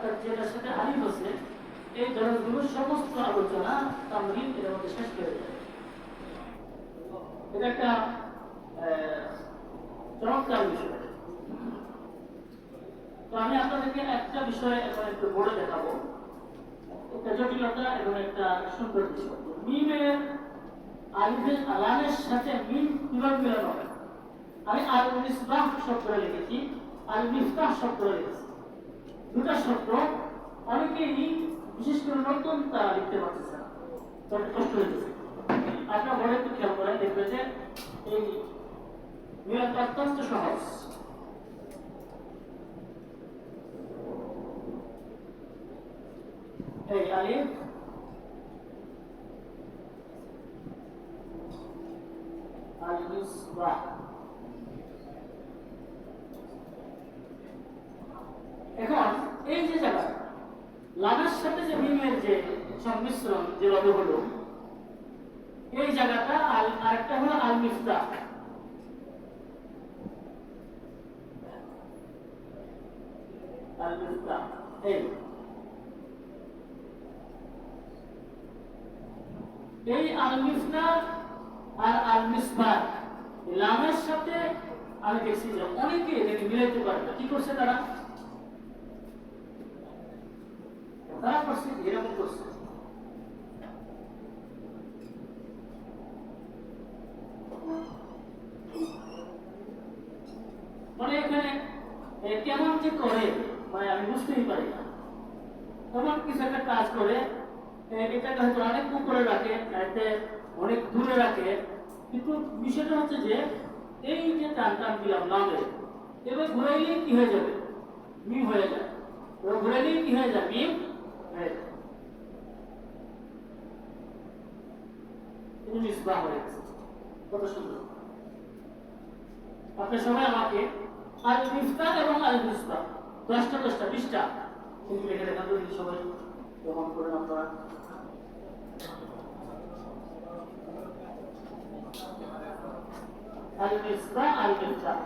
অর্থাৎ যেটার সাথে আলিফ আছে এই দরজগুলোর সমস্ত আলোচনা তামরিন এর মধ্যে শেষ করে যায়। এটা একটা চমৎকার বিষয়। তো আমি আপনাদেরকে একটা বিষয় এখন একটু বলে দেখাবো, একটা জটিলতা এবং একটা সুন্দর বিষয়। মিমের আলিফের আলামের সাথে মিম কিভাবে মিলানো হয়? আমি আল মিসবাহ শব্দটা লিখেছি, আল মিফতাহ শব্দটা লিখেছি। দুটা শব্দ অনেকেই বিশেষ করে নতুন তারা লিখতে পারতেছে না, তবে কষ্ট হয়েছে। আপনার ঘরে একটু খেয়াল করেন, দেখবে যে এই মিলানটা অত্যন্ত সহজ। এই আলিফ আল মিসবাহ, এখন এই যে জায়গা লামের সাথে যে মিমের যে সংমিশ্রণ যেভাবে হলো, এই জায়গাটা আরেকটা হলো আল মিফতাহ। আল মিফতাহ এই আল মিফতাহ আর আল মিসবাহ লামের সাথে আমি দেখছি যে অনেকে এটাকে মিলাইতে পারে না। কি করছে তারা? তারা করছে এরকম করছে, মানে এখানে কেমন যে করে, মানে আমি বুঝতেই পারি না। এমন কিছু একটা কাজ করে, এটাকে হয়তো অনেক উপরে রাখে, এতে অনেক দূরে রাখে, কিন্তু বিষয়টা হচ্ছে যে এই যে টান দিলাম নামে, এবার ঘুরাইলেই কি হয়ে যাবে? মিম হয়ে যায়। এবার ঘুরাইলেই কি হয়ে যায়? মিম হয়ে যায়। মিসবাহ হয়ে গেছে। কত সুন্দর! আপনি সবাই আমাকে আল মিফতাহ এবং আল মিসবাহ 10টা 20টা কিন্তু লিখে দেখান তো, সবাই গ্রহণ করেন আপনারা। আল মিসবাহ আল মিফতাহ